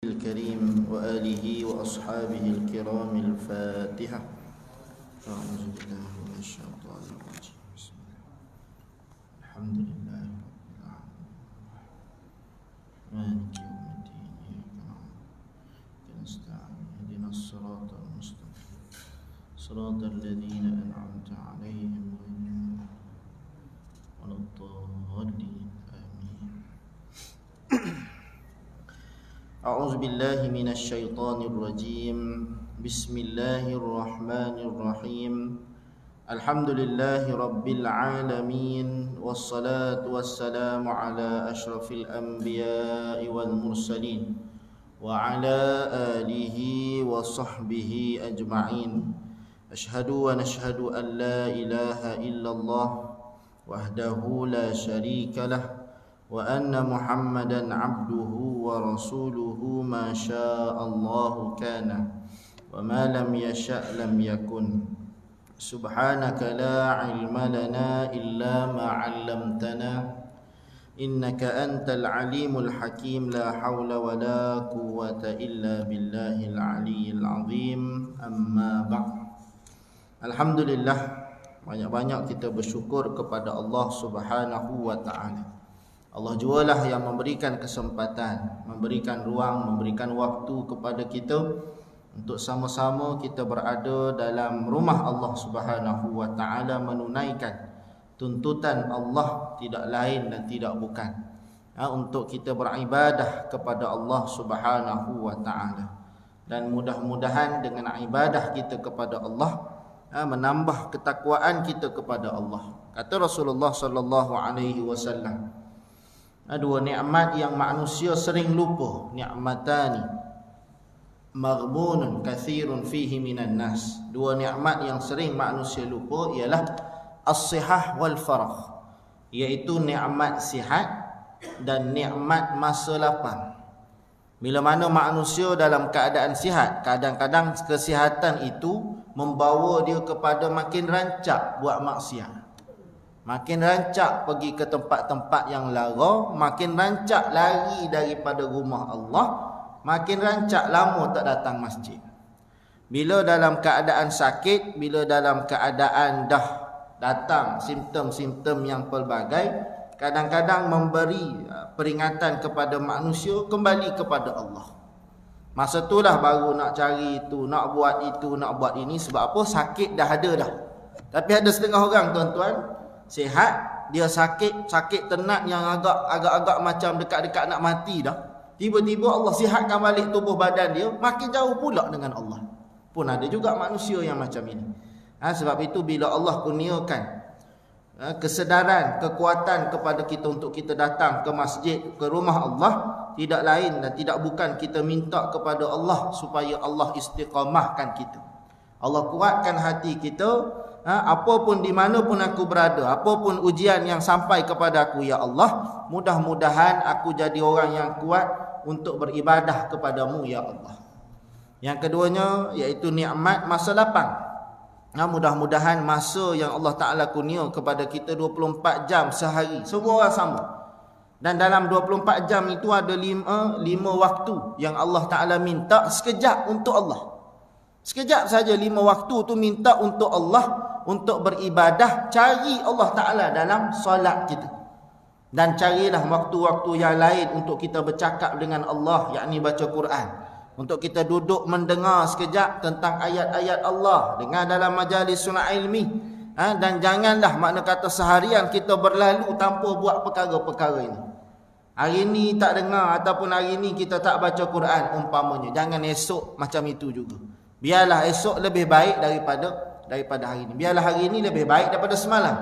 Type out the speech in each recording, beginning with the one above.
الكريم وآله وأصحابه الكرام الفاتحة. أعوذ بالله من الشيطان الرجيم. بسم الله. الحمد لله رب العالمين. مالك يوم الدين. إياك نعبد وإياك نستعين. اهدنا الصراط المستقيم صراط الذين أنعمت عليهم غير المغضوب ولا الضالين. آمين. أعوذ بالله من الشيطان الرجيم. بسم الله الرحمن الرحيم. الحمد لله رب العالمين، والصلاة والسلام على أشرف الأنبياء والمرسلين وعلى آله وصحبه أجمعين. أشهد ونشهد أن لا إله إلا الله وحده لا شريك له، وأن محمدا عبده ورسوله ما شاء الله كان وما لم يشأ لم يكن. سبحانك لا علم لنا إلا ما علمتنا إنك أنت العليم الحكيم. لا حول ولا قوة إلا بالله العلي العظيم. أما بعد. Alhamdulillah, banyak-banyak kita bersyukur kepada Allah Subhanahu wa ta'ala. Allah jualah yang memberikan kesempatan, memberikan ruang, memberikan waktu kepada kita untuk sama-sama kita berada dalam rumah Allah Subhanahu wa ta'ala, menunaikan tuntutan Allah tidak lain dan tidak bukan, untuk kita beribadah kepada Allah Subhanahu wa ta'ala. Dan mudah-mudahan dengan ibadah kita kepada Allah menambah ketakwaan kita kepada Allah. Kata Rasulullah sallallahu alaihi wasallam, dua nikmat yang manusia sering lupa, nikmatani maghbunun kathirun fihi minan nas. Dua nikmat yang sering manusia lupa ialah as-sihah wal faragh, iaitu nikmat sihat dan nikmat masa lapang. Bila mana manusia dalam keadaan sihat, kadang-kadang kesihatan itu membawa dia kepada makin rancak buat maksiat, makin rancak pergi ke tempat-tempat yang lara, makin rancak lari daripada rumah Allah, makin rancak lama tak datang masjid. Bila dalam keadaan sakit, bila dalam keadaan dah datang simptom-simptom yang pelbagai, kadang-kadang memberi peringatan kepada manusia kembali kepada Allah. Masa itulah baru nak cari itu, nak buat itu, nak buat ini. Sebab apa? Sakit dah ada dah. Tapi ada setengah orang, tuan-tuan, sihat, dia sakit tenat yang agak-agak macam dekat-dekat nak mati dah. Tiba-tiba Allah sihatkan balik tubuh badan dia, makin jauh pula dengan Allah. Pun ada juga manusia yang macam ini. Sebab itu bila Allah kurniakan kesedaran, kekuatan kepada kita untuk kita datang ke masjid, ke rumah Allah, tidak lain dan tidak bukan kita minta kepada Allah supaya Allah istiqamahkan kita. Allah kuatkan hati kita. Apapun di mana pun aku berada, apapun ujian yang sampai kepada aku, ya Allah, mudah-mudahan aku jadi orang yang kuat untuk beribadah kepadamu, ya Allah. Yang keduanya iaitu nikmat masa lapang. Mudah-mudahan masa yang Allah Ta'ala kurnia kepada kita 24 jam sehari, semua orang sama. Dan dalam 24 jam itu ada 5 waktu yang Allah Ta'ala minta sekejap untuk Allah. Sekejap saja 5 waktu tu minta untuk Allah, untuk beribadah. Cari Allah Ta'ala dalam solat kita. Dan carilah waktu-waktu yang lain untuk kita bercakap dengan Allah, yakni baca Quran. Untuk kita duduk mendengar sekejap tentang ayat-ayat Allah, dengar dalam majlis sunnah ilmi. Dan janganlah makna kata seharian kita berlalu tanpa buat perkara-perkara ini. Hari ini tak dengar ataupun hari ini kita tak baca Quran umpamanya. Jangan esok macam itu juga. Biarlah esok lebih baik daripada hari ini. Biarlah hari ini lebih baik daripada semalam.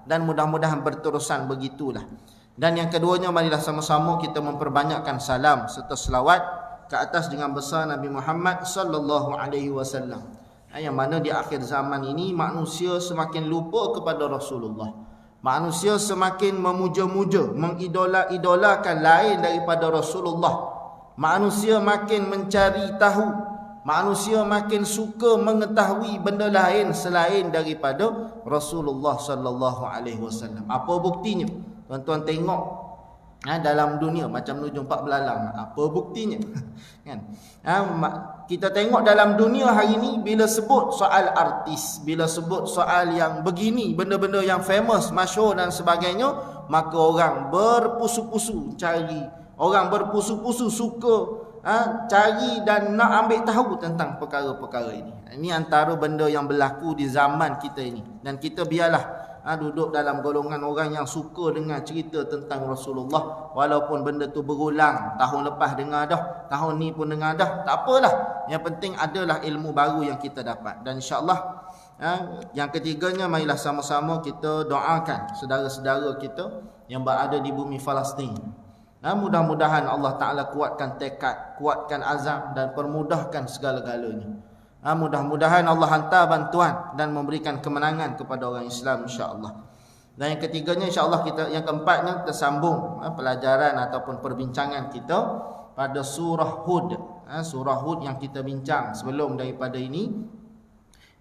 Dan mudah-mudahan berterusan begitulah. Dan yang keduanya, marilah sama-sama kita memperbanyakkan salam serta selawat ke atas dengan besar Nabi Muhammad sallallahu alaihi wasallam. Yang mana di akhir zaman ini manusia semakin lupa kepada Rasulullah. Manusia semakin memuja-muja, mengidola-idolakan lain daripada Rasulullah. Manusia makin mencari tahu, manusia makin suka mengetahui benda lain selain daripada Rasulullah sallallahu alaihi wasallam. Apa buktinya? Tuan-tuan tengok dalam dunia macam menuju 4 belalang. Apa buktinya? Kan? Kita tengok dalam dunia hari ni, bila sebut soal artis, bila sebut soal yang begini, benda-benda yang famous, masyhur dan sebagainya, maka orang berpusu-pusu cari, orang berpusu-pusu suka cari dan nak ambil tahu tentang perkara-perkara ini. Ini antara benda yang berlaku di zaman kita ini. Dan kita biarlah duduk dalam golongan orang yang suka dengar cerita tentang Rasulullah, walaupun benda tu berulang, tahun lepas dengar dah, tahun ni pun dengar dah, tak apalah. Yang penting adalah ilmu baru yang kita dapat. Dan insya-Allah yang ketiganya, marilah sama-sama kita doakan saudara-saudara kita yang berada di bumi Palestin. Mudah-mudahan Allah Ta'ala kuatkan tekad, kuatkan azam dan permudahkan segala-galanya. Mudah-mudahan Allah hantar bantuan dan memberikan kemenangan kepada orang Islam, insya-Allah. Dan yang ketiganya, insya-Allah kita, yang keempatnya, tersambung pelajaran ataupun perbincangan kita pada surah Hud. Surah Hud yang kita bincang sebelum daripada ini,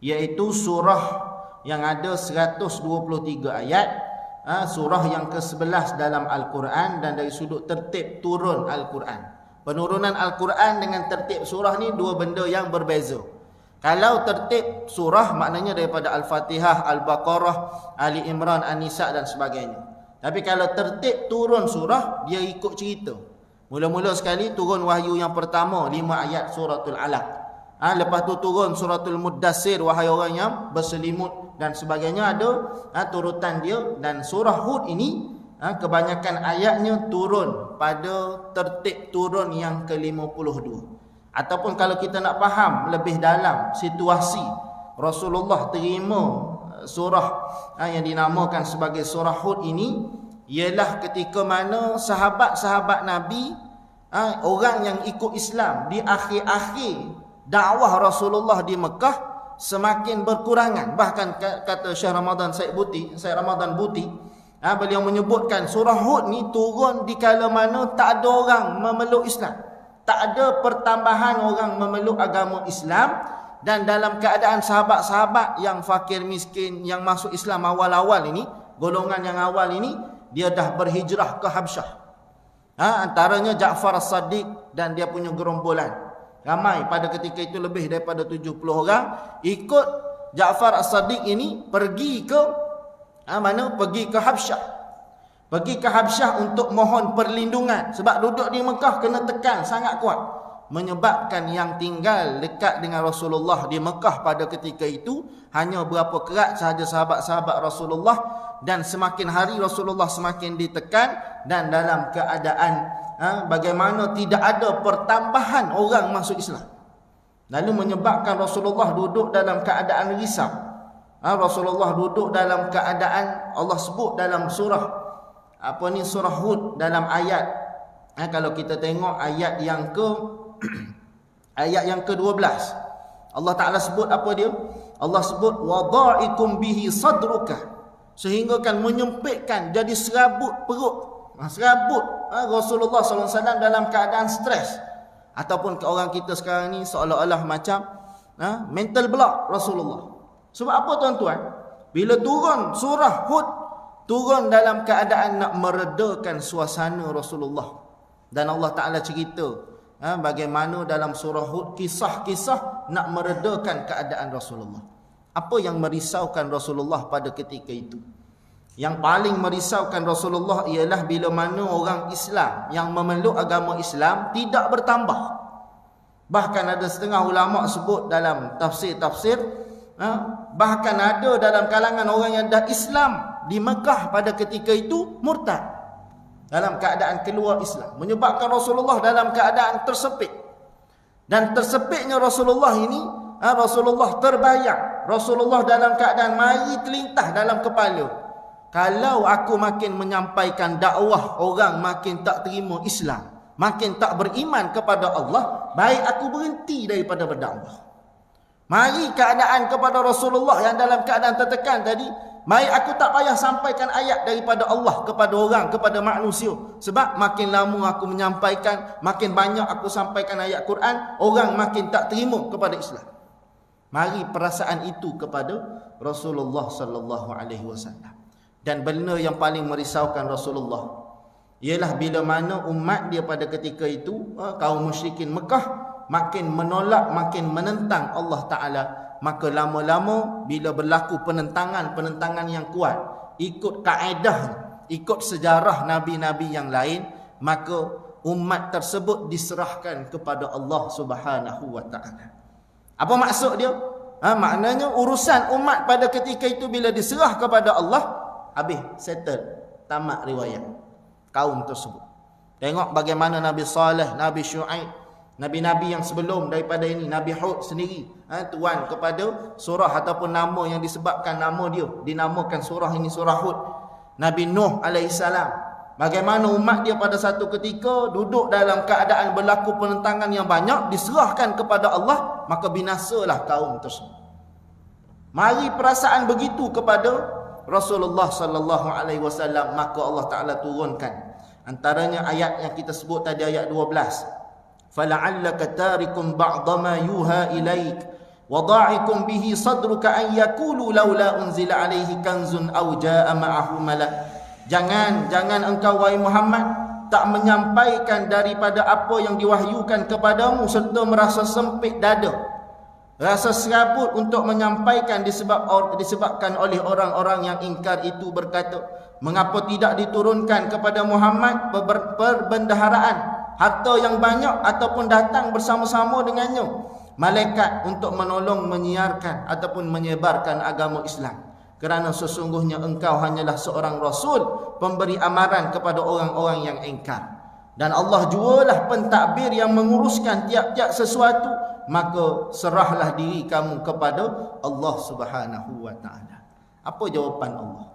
iaitu surah yang ada 123 ayat. Surah yang ke-11 dalam Al-Quran, dan dari sudut tertib turun Al-Quran. Penurunan Al-Quran dengan tertib surah ni dua benda yang berbeza. Kalau tertib surah maknanya daripada Al-Fatihah, Al-Baqarah, Ali Imran, An-Nisa dan sebagainya. Tapi kalau tertib turun surah, dia ikut cerita. Mula-mula sekali turun wahyu yang pertama, 5 ayat suratul Alaq. Lepas tu turun suratul Muddassir, wahai orang yang berselimut dan sebagainya, ada turutan dia. Dan surah Hud ini kebanyakan ayatnya turun pada tertib turun yang ke-52. Ataupun kalau kita nak faham lebih dalam situasi Rasulullah terima surah yang dinamakan sebagai surah Hud ini, ialah ketika mana sahabat-sahabat Nabi, orang yang ikut Islam di akhir-akhir dakwah Rasulullah di Mekah, semakin berkurangan. Bahkan kata Syekh Ramadan Buti, beliau menyebutkan surah Hud ni turun di kala mana tak ada orang memeluk Islam, tak ada pertambahan orang memeluk agama Islam. Dan dalam keadaan sahabat-sahabat yang fakir miskin yang masuk Islam awal-awal ini, golongan yang awal ini, dia dah berhijrah ke Habsyah. Antaranya Ja'far As-Sadiq dan dia punya gerombolan. Ramai pada ketika itu, lebih daripada 70 orang ikut Ja'far As-Sadiq ini pergi ke pergi ke Habsyah. Pergi ke Habsyah untuk mohon perlindungan, sebab duduk di Mekah kena tekan sangat kuat, menyebabkan yang tinggal dekat dengan Rasulullah di Mekah pada ketika itu hanya berapa kerat sahaja sahabat-sahabat Rasulullah. Dan semakin hari Rasulullah semakin ditekan, dan dalam keadaan bagaimana tidak ada pertambahan orang masuk Islam, lalu menyebabkan Rasulullah duduk dalam keadaan risau. Rasulullah duduk dalam keadaan, Allah sebut dalam surah surah Hud dalam ayat, kalau kita tengok ayat yang ke-12, Allah Ta'ala sebut apa dia? Allah sebut wadha'ikum bihi sadruka, sehingga kan menyempitkan, jadi serabut perut, Rasulullah SAW dalam keadaan stres. Ataupun ke orang kita sekarang ni seolah-olah macam mental block Rasulullah. Sebab apa tuan-tuan? Bila turun surah Hud, turun dalam keadaan nak meredakan suasana Rasulullah. Dan Allah Ta'ala cerita bagaimana dalam surah Hud kisah-kisah nak meredakan keadaan Rasulullah. Apa yang merisaukan Rasulullah pada ketika itu? Yang paling merisaukan Rasulullah ialah bila mana orang Islam yang memeluk agama Islam tidak bertambah. Bahkan ada setengah ulama sebut dalam tafsir-tafsir, bahkan ada dalam kalangan orang yang dah Islam di Mekah pada ketika itu murtad dalam keadaan keluar Islam, menyebabkan Rasulullah dalam keadaan tersepit. Dan tersepitnya Rasulullah ini, Rasulullah terbayang, Rasulullah dalam keadaan mari terlintah dalam kepala, kalau aku makin menyampaikan dakwah, orang makin tak terima Islam, makin tak beriman kepada Allah, baik aku berhenti daripada berdakwah. Mari keadaan kepada Rasulullah yang dalam keadaan tertekan tadi, mari aku tak payah sampaikan ayat daripada Allah kepada orang, kepada manusia. Sebab makin lama aku menyampaikan, makin banyak aku sampaikan ayat Quran, orang makin tak terima kepada Islam. Mari perasaan itu kepada Rasulullah sallallahu alaihi wasallam. Dan benda yang paling merisaukan Rasulullah Ialah bila mana umat dia pada ketika itu, kaum musyrikin Mekah makin menolak, makin menentang Allah Ta'ala, maka lama-lama bila berlaku penentangan yang kuat, ikut kaedah, ikut sejarah Nabi-Nabi yang lain, maka umat tersebut diserahkan kepada Allah Subhanahu Wa Ta'ala. Apa maksud dia? Maknanya urusan umat pada ketika itu bila diserah kepada Allah, habis, settle, tamat riwayat kaum tersebut. Tengok bagaimana Nabi Saleh, Nabi Syuaib, Nabi-Nabi yang sebelum daripada ini, Nabi Hud sendiri, tuan kepada surah ataupun nama yang disebabkan nama dia, dinamakan surah ini surah Hud. Nabi Nuh alaihissalam, bagaimana umat dia pada satu ketika duduk dalam keadaan berlaku penentangan yang banyak, diserahkan kepada Allah, maka binasalah kaum tersebut. Mari perasaan begitu kepada Rasulullah sallallahu alaihi wasallam, maka Allah Taala turunkan antaranya ayat yang kita sebut tadi, ayat 12. Fala'allaka tarikum ba'dha ma yuha ilaik wa dha'ikum bihi sadruka an yaqulu laula unzila alaihi kanzun aw jaa'a ma'ahu malak. Jangan engkau wahai Muhammad tak menyampaikan daripada apa yang diwahyukan kepadamu serta merasa sempit dada, rasa serabut untuk menyampaikan disebabkan oleh orang-orang yang ingkar itu berkata, mengapa tidak diturunkan kepada Muhammad perbendaharaan, harta yang banyak ataupun datang bersama-sama dengannya malaikat untuk menolong menyiarkan ataupun menyebarkan agama Islam. Kerana sesungguhnya engkau hanyalah seorang rasul, pemberi amaran kepada orang-orang yang ingkar. Dan Allah jualah pentadbir yang menguruskan tiap-tiap sesuatu, maka serahlah diri kamu kepada Allah Subhanahu Wa Ta'ala. Apa jawapan Allah?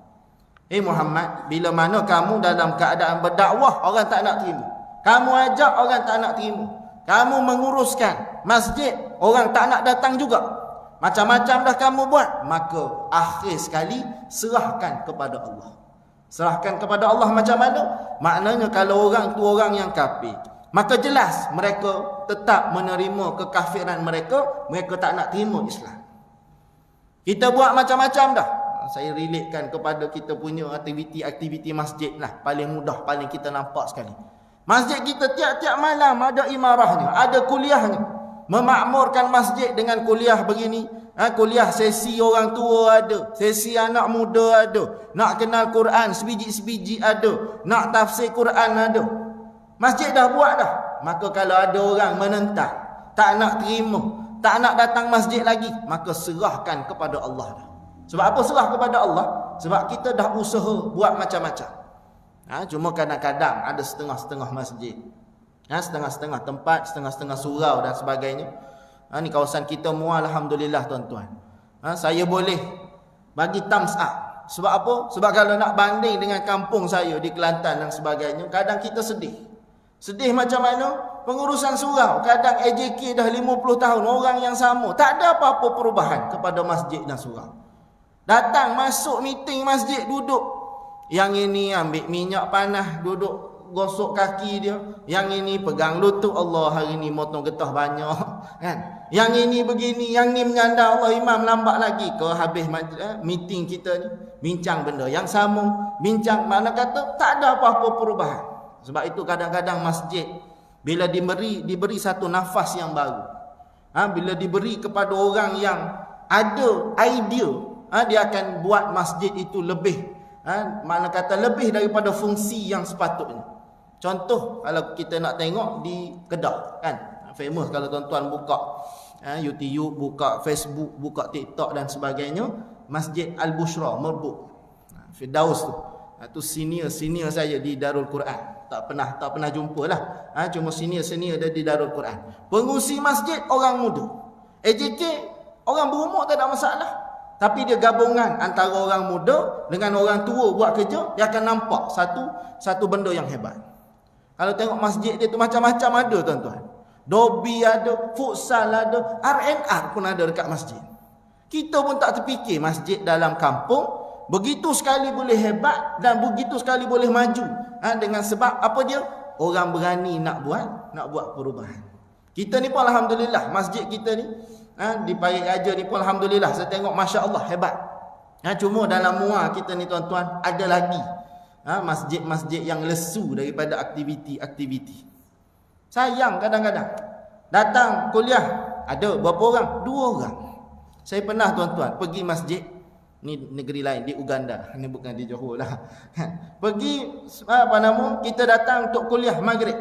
Muhammad, bila mana kamu dalam keadaan berdakwah, orang tak nak terima. Kamu ajak, orang tak nak terima. Kamu menguruskan masjid, orang tak nak datang juga. Macam-macam dah kamu buat, maka akhir sekali serahkan kepada Allah. Serahkan kepada Allah macam mana? Maknanya kalau orang tu orang yang kafir, maka jelas mereka tetap menerima kekafiran mereka, mereka tak nak terima Islam. Kita buat macam-macam dah. Saya relatekan kepada kita punya aktiviti masjid lah. Paling mudah, paling kita nampak sekali. Masjid kita tiap-tiap malam ada imarahnya, ada kuliahnya. Memakmurkan masjid dengan kuliah begini. Kuliah sesi orang tua ada, sesi anak muda ada, nak kenal Quran sebiji-sebiji ada, nak tafsir Quran ada. Masjid dah buat dah. Maka kalau ada orang menentang, tak nak terima, tak nak datang masjid lagi, maka serahkan kepada Allah dah. Sebab apa serah kepada Allah? Sebab kita dah usaha buat macam-macam. Cuma kadang-kadang ada setengah-setengah masjid, setengah-setengah tempat, setengah-setengah surau dan sebagainya. Ni kawasan kita Muar, alhamdulillah tuan-tuan. Saya boleh bagi thumbs up. Sebab apa? Sebab kalau nak banding dengan kampung saya di Kelantan dan sebagainya, kadang kita sedih. Sedih macam mana? Pengurusan surau, kadang AJK dah 50 tahun, orang yang sama, tak ada apa-apa perubahan kepada masjid dan surau. Datang masuk meeting masjid, duduk. Yang ini ambil minyak panas, duduk gosok kaki dia. Yang ini pegang lutut, Allah hari ini motong getah banyak, kan? Yang ini begini, yang ni menyandar, Allah imam lambat lagi. Kau habis meeting kita ni, bincang benda yang sama, bincang mana kata tak ada apa-apa perubahan. Sebab itu kadang-kadang masjid bila diberi satu nafas yang baru, bila diberi kepada orang yang ada idea, dia akan buat masjid itu lebih, mana kata lebih daripada fungsi yang sepatutnya. Contoh, kalau kita nak tengok di Kedah, kan, famous kalau tuan-tuan buka YouTube, buka Facebook, buka TikTok dan sebagainya, Masjid Al-Bushra Merbuk, Firdaus tu. Tu senior saya di Darul Quran. Tak pernah jumpa lah. Cuma senior dia di Darul Quran. Pengurusi masjid orang muda. AJK orang berumur tak ada masalah. Tapi dia gabungan antara orang muda dengan orang tua buat kerja, dia akan nampak satu benda yang hebat. Kalau tengok masjid dia tu macam-macam ada tuan-tuan. Dobi ada, futsal ada, R&R pun ada dekat masjid. Kita pun tak terfikir masjid dalam kampung begitu sekali boleh hebat dan begitu sekali boleh maju. Dengan sebab apa dia? Orang berani nak buat perubahan. Kita ni pun alhamdulillah, masjid kita ni di Payet Raja ni pun alhamdulillah, saya tengok masya-Allah hebat. Cuma dalam Muar kita ni tuan-tuan ada lagi masjid-masjid yang lesu daripada aktiviti-aktiviti. Sayang kadang-kadang datang kuliah ada berapa orang? 2 orang. Saya pernah tuan-tuan pergi masjid ni negeri lain di Uganda, ni bukan di Johor lah. Pergi kita datang untuk kuliah maghrib.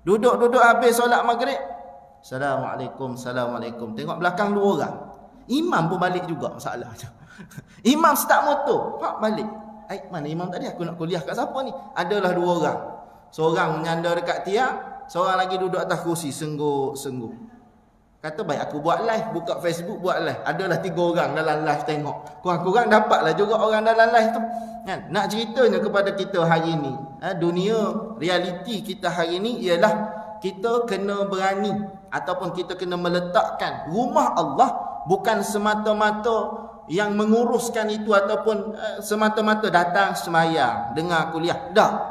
Duduk habis solat maghrib. Assalamualaikum. Tengok belakang 2 orang. Imam pun balik juga masalah tu. Imam start motor, pak balik. Mana imam tadi? Aku nak kuliah kat siapa ni? Adalah 2 orang. Seorang menyandar dekat tiang, seorang lagi duduk atas kursi sengguk-sengguk. Kata baik aku buat live, buka Facebook buat live. Adalah 3 orang dalam live tengok. Kurang-kurang dapatlah juga orang dalam live tu. Kan? Nak ceritanya kepada kita hari ni, dunia realiti kita hari ni ialah kita kena berani ataupun kita kena meletakkan rumah Allah bukan semata-mata yang menguruskan itu ataupun semata-mata datang semayang, dengar kuliah. Dah.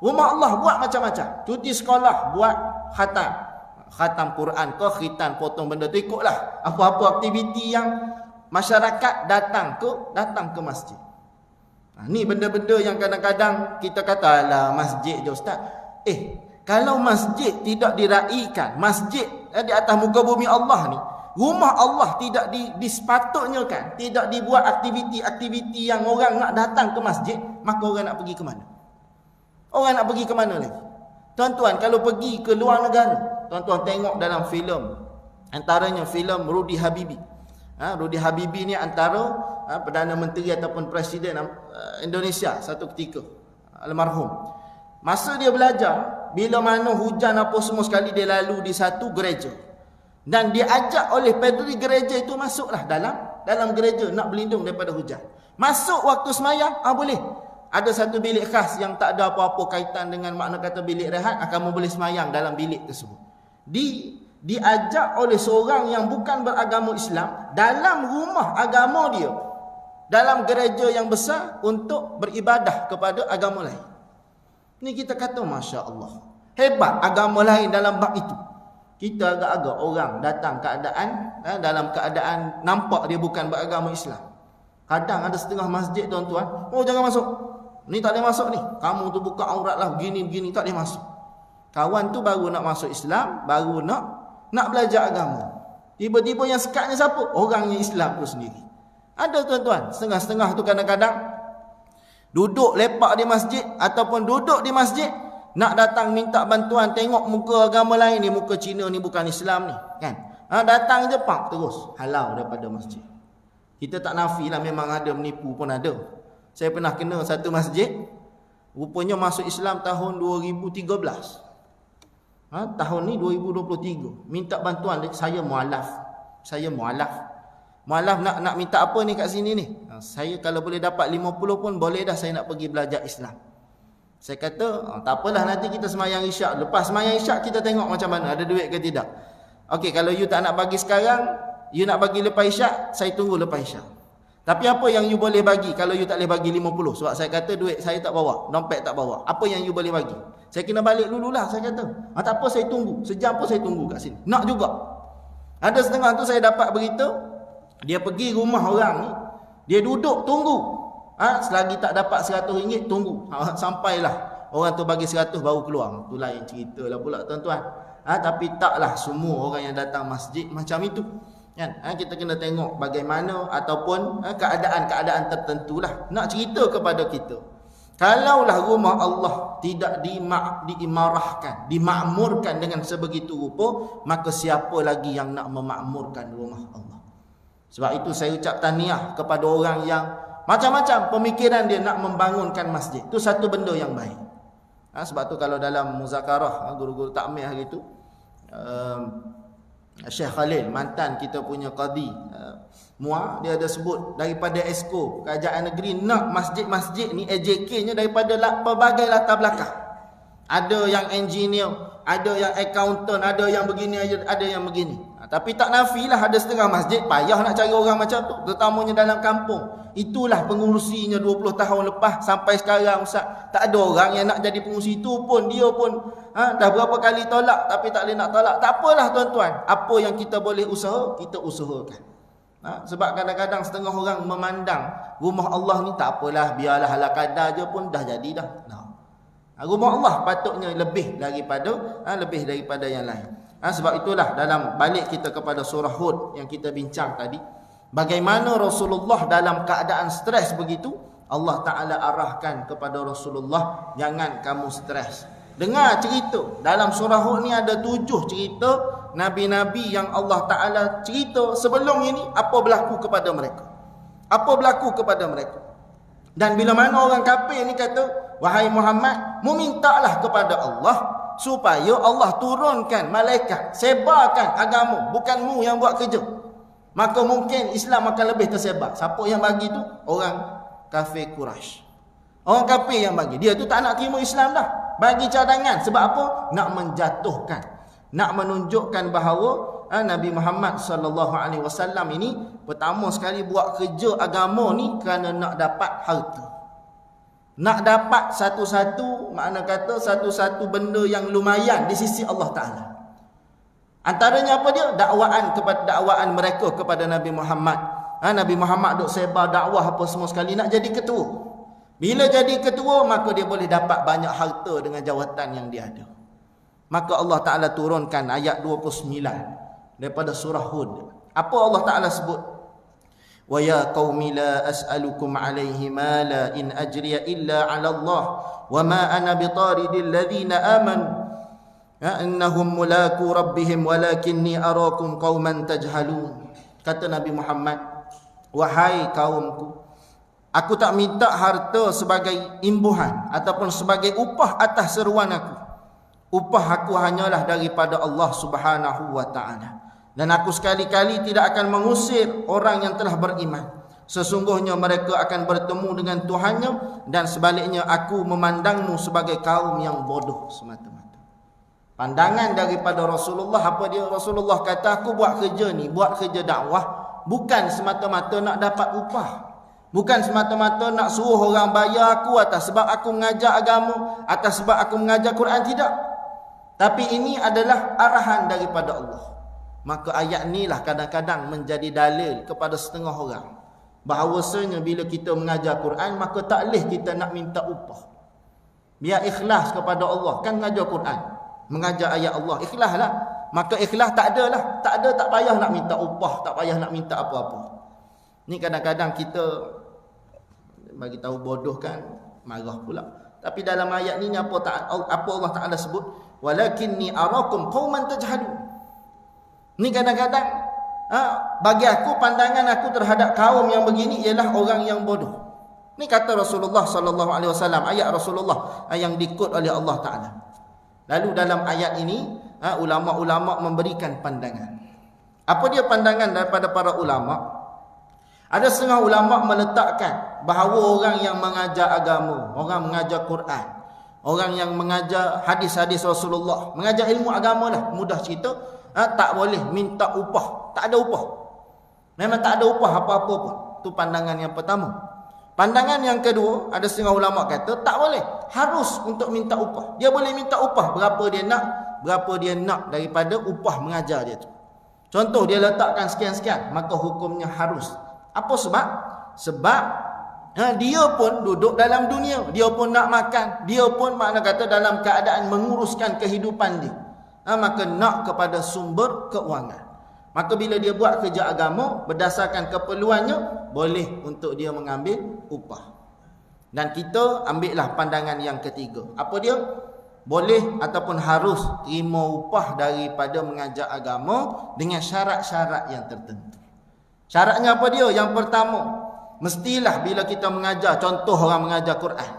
Rumah Allah buat macam-macam. Cuti sekolah buat khatam Quran ke, khitan, potong benda tu, ikutlah apa-apa aktiviti yang masyarakat datang ke masjid. Ni benda-benda yang kadang-kadang kita kata alah masjid je ustaz. Kalau masjid tidak diraikan, masjid di atas muka bumi Allah ni, rumah Allah tidak disepatutnya kan, tidak dibuat aktiviti-aktiviti yang orang nak datang ke masjid, maka orang nak pergi ke mana? Orang nak pergi ke mana lagi? Tuan-tuan, kalau pergi ke luar negara, tuan-tuan tengok dalam filem, antaranya filem Rudy Habibie. Rudy Habibie ni antara Perdana Menteri ataupun Presiden Indonesia satu ketika, almarhum. Masa dia belajar, bila mana hujan apa semua sekali, dia lalu di satu gereja. Dan diajak oleh padri gereja itu masuklah dalam gereja nak berlindung daripada hujan. Masuk waktu semayang, boleh. Ada satu bilik khas yang tak ada apa-apa kaitan dengan makna kata bilik rehat, kamu boleh semayang dalam bilik tersebut. Diajak oleh seorang yang bukan beragama Islam dalam rumah agama dia, dalam gereja yang besar untuk beribadah kepada agama lain. Ni kita kata Masya Allah, hebat agama lain dalam bab itu. Kita agak-agak orang datang dalam keadaan nampak dia bukan beragama Islam. Kadang ada setengah masjid tuan-tuan, jangan masuk, ni tak boleh masuk ni, kamu tu buka aurat lah, begini-begini, tak boleh masuk. Kawan tu baru nak masuk Islam, baru nak belajar agama, tiba-tiba yang sekatnya siapa? Orangnya Islam tu sendiri. Ada tuan-tuan, setengah-setengah tu kadang-kadang duduk lepak di masjid ataupun duduk di masjid nak datang minta bantuan, tengok muka agama lain ni, muka Cina ni, bukan Islam ni kan. Datang je pak terus halau daripada masjid. Kita tak nafilah memang ada menipu pun ada. Saya pernah kena satu masjid, rupanya masuk Islam tahun 2013. Tahun ni 2023, minta bantuan, saya mualaf. Mualaf nak minta apa ni kat sini ni? Saya kalau boleh dapat 50 pun boleh dah, saya nak pergi belajar Islam. Saya kata, tak apalah, nanti kita semayang isyak. Lepas semayang isyak kita tengok macam mana, ada duit ke tidak. Okey, kalau you tak nak bagi sekarang, you nak bagi lepas isyak, saya tunggu lepas isyak. Tapi apa yang you boleh bagi kalau you tak boleh bagi 50? Sebab saya kata duit saya tak bawa, dompet tak bawa. Apa yang you boleh bagi? Saya kena balik dululah, saya kata. Tak apa, saya tunggu. Sejam pun saya tunggu kat sini. Nak juga. Ada setengah tu saya dapat berita, dia pergi rumah orang ni, dia duduk tunggu. Selagi tak dapat RM100 tunggu. Sampailah orang tu bagi 100 baru keluar. Tu lain cerita lah pula tuan-tuan. Tapi taklah semua orang yang datang masjid macam itu. Kan? Kita kena tengok bagaimana ataupun keadaan-keadaan tertentu lah. Nak cerita kepada kita, kalaulah rumah Allah tidak diimarahkan, dimakmurkan dengan sebegitu rupa, maka siapa lagi yang nak memakmurkan rumah Allah? Sebab itu saya ucap tahniah kepada orang yang macam-macam pemikiran dia nak membangunkan masjid. Itu satu benda yang baik. Sebab tu kalau dalam muzakarah guru-guru takmir hari tu, Syekh Khalil, mantan kita punya qadi Muar, dia ada sebut daripada Esko Kerajaan Negeri nak masjid-masjid ni AJK-nya daripada pelbagai latar belakang. Ada yang engineer, ada yang accountant, ada yang begini, ada yang begini. Tapi tak nafilah ada setengah masjid payah nak cari orang macam tu, terutamanya dalam kampung. Itulah pengurusinya 20 tahun lepas sampai sekarang Ustaz. Tak ada orang yang nak jadi pengurusi itu pun. Dia pun dah berapa kali tolak tapi tak boleh nak tolak. Tak apalah tuan-tuan. Apa yang kita boleh usaha, kita usahakan. Sebab kadang-kadang setengah orang memandang rumah Allah ni tak apalah, biarlah ala kadar je pun dah jadi dah. Rumah Allah patutnya lebih daripada yang lain. Sebab itulah dalam balik kita kepada surah Hud yang kita bincang tadi, bagaimana Rasulullah dalam keadaan stres begitu, Allah Ta'ala arahkan kepada Rasulullah, jangan kamu stres. Dengar cerita dalam surah Hud ni ada 7 cerita Nabi-Nabi yang Allah Ta'ala cerita sebelum ini apa berlaku kepada mereka. Dan bila mana orang kafir ni kata, wahai Muhammad, mu mintalah kepada Allah supaya Allah turunkan malaikat, sebarkan agama, bukan mu yang buat kerja. Maka mungkin Islam akan lebih tersebar. Siapa yang bagi tu? Orang kafir Quraisy. Orang kafir yang bagi. Dia tu tak nak terima Islam dah. Bagi cadangan. Sebab apa? Nak menjatuhkan, nak menunjukkan bahawa Nabi Muhammad SAW ini pertama sekali buat kerja agama ni kerana nak dapat harta. Nak dapat satu-satu, makna kata satu-satu benda yang lumayan di sisi Allah Ta'ala. Antaranya apa dia? Dakwaan mereka kepada Nabi Muhammad. Nabi Muhammad duk sebar dakwah apa semua sekali, nak jadi ketua. Bila jadi ketua, maka dia boleh dapat banyak harta dengan jawatan yang dia ada. Maka Allah Ta'ala turunkan ayat 29 daripada surah Hud. Apa Allah Ta'ala sebut? Wa ya qaumi la as'alukum alaihi mala in ajriya illa 'ala Allah wa ma ana bitaridil ladzina amanu innahum mulaku rabbihim walakinni arakum qauman tajhalun. Kata Nabi Muhammad, wahai kaumku, aku tak minta harta sebagai imbuhan ataupun sebagai upah atas seruan aku. Upah aku hanyalah daripada Allah Subhanahu wa Ta'ala. Dan aku sekali-kali tidak akan mengusir orang yang telah beriman. Sesungguhnya mereka akan bertemu dengan Tuhannya, dan sebaliknya aku memandangmu sebagai kaum yang bodoh semata-mata. Pandangan daripada Rasulullah, apa dia? Rasulullah kata, aku buat kerja ni, buat kerja dakwah, bukan semata-mata nak dapat upah. Bukan semata-mata nak suruh orang bayar aku atas sebab aku mengajar agama, atas sebab aku mengajar Quran, tidak. Tapi ini adalah arahan daripada Allah. Maka ayat inilah kadang-kadang menjadi dalil kepada setengah orang bahawasanya bila kita mengajar Quran, maka tak boleh kita nak minta upah. Biar ikhlas kepada Allah. Kan mengajar Quran, mengajar ayat Allah, ikhlaslah. Maka ikhlas tak adalah. Tak payah nak minta upah, tak payah nak minta apa-apa. Ni kadang-kadang kita bagi tahu bodoh kan, marah pula. Tapi dalam ayat ni apa Allah Ta'ala sebut? Walakinni arakum qauman tajhalun. Ni kadang-kadang bagi aku, pandangan aku terhadap kaum yang begini ialah orang yang bodoh. Ni kata Rasulullah SAW, ayat Rasulullah yang diikut oleh Allah Ta'ala. Lalu dalam ayat ini ulama-ulama memberikan pandangan. Apa dia pandangan daripada para ulama? Ada setengah ulama meletakkan bahawa orang yang mengajar agama, orang mengajar Quran, orang yang mengajar hadis-hadis Rasulullah, mengajar ilmu agama lah, mudah cerita, tak boleh minta upah. Tak ada upah. Memang tak ada upah apa-apa pun. Itu pandangan yang pertama. Pandangan yang kedua, ada setengah ulama kata tak boleh, harus untuk minta upah. Dia boleh minta upah berapa dia nak daripada upah mengajar dia tu. Contoh, dia letakkan sekian-sekian, maka hukumnya harus. Apa sebab? Sebab dia pun duduk dalam dunia, dia pun nak makan, dia pun makna kata dalam keadaan menguruskan kehidupan dia. Maka nak kepada sumber keuangan. Maka bila dia buat kerja agama berdasarkan keperluannya, boleh untuk dia mengambil upah. Dan kita ambillah pandangan yang ketiga. Apa dia? Boleh ataupun harus terima upah daripada mengajar agama dengan syarat-syarat yang tertentu. Syaratnya apa dia? Yang pertama, mestilah bila kita mengajar, contoh orang mengajar Quran,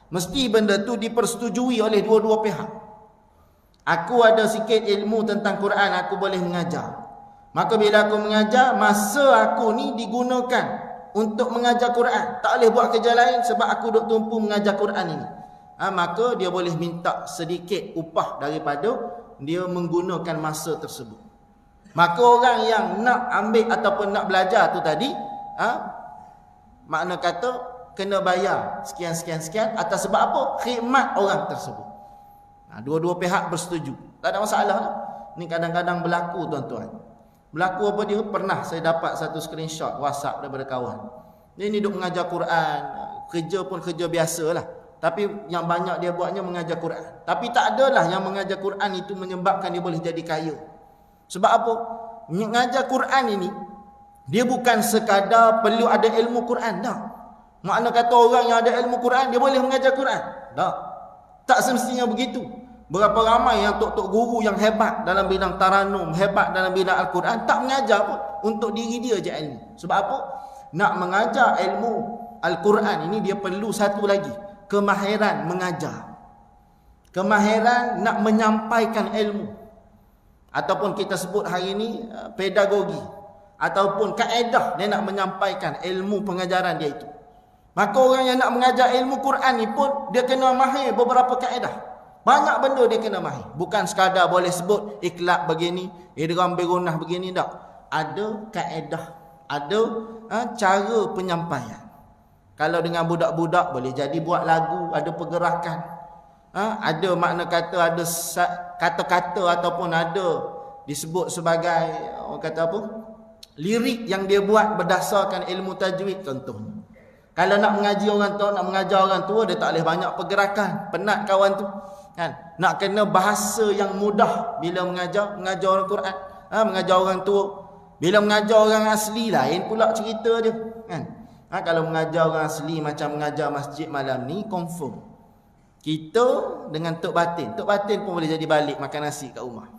mesti benda tu dipersetujui oleh dua-dua pihak. Aku ada sikit ilmu tentang Quran, aku boleh mengajar. Maka bila aku mengajar, masa aku ni digunakan untuk mengajar Quran. Tak boleh buat kerja lain sebab aku duk tumpu mengajar Quran ini. Maka dia boleh minta sedikit upah daripada dia menggunakan masa tersebut. Maka orang yang nak ambil ataupun nak belajar tu tadi, makna kata kena bayar sekian-sekian atas sebab apa? Khidmat orang tersebut. Dua-dua pihak bersetuju. Tak ada masalah lah. Ni kadang-kadang berlaku tuan-tuan. Berlaku apa dia? Pernah saya dapat satu screenshot WhatsApp daripada kawan. Dia ni duk mengajar Quran, kerja pun kerja biasalah. Tapi yang banyak dia buatnya mengajar Quran. Tapi tak adalah yang mengajar Quran itu menyebabkan dia boleh jadi kaya. Sebab apa? Mengajar Quran ini, dia bukan sekadar perlu ada ilmu Quran, tak. Makna kata orang yang ada ilmu Quran, dia boleh mengajar Quran. Tak. Tak semestinya begitu. Berapa ramai yang tok-tok guru yang hebat dalam bidang taranum, hebat dalam bidang Al-Quran, tak mengajar pun. Untuk diri dia je ilmu. Sebab apa? Nak mengajar ilmu Al-Quran ini, dia perlu satu lagi. Kemahiran mengajar. Kemahiran nak menyampaikan ilmu. Ataupun kita sebut hari ini pedagogi. Ataupun kaedah dia nak menyampaikan ilmu pengajaran dia itu. Maka orang yang nak mengajar ilmu Quran ni pun dia kena mahir beberapa kaedah. Banyak benda dia kena mahir. Bukan sekadar boleh sebut ikhlak begini, idgham bergunah begini, tak. Ada kaedah, ada cara penyampaian. Kalau dengan budak-budak boleh jadi buat lagu, ada pergerakan. Ada makna kata, ada kata-kata ataupun ada disebut sebagai orang kata apa? Lirik yang dia buat berdasarkan ilmu tajwid contohnya. Kalau nak mengaji orang tua, nak mengajar orang tua, dia tak boleh banyak pergerakan. Penat kawan tu. Kan? Nak kena bahasa yang mudah bila mengajar orang Quran, mengajar orang tua. Bila mengajar orang asli lain pula cerita dia. Kan? Kalau mengajar orang asli macam mengajar masjid malam ni, confirm. Kita dengan Tok Batin pun boleh jadi balik makan nasi kat rumah.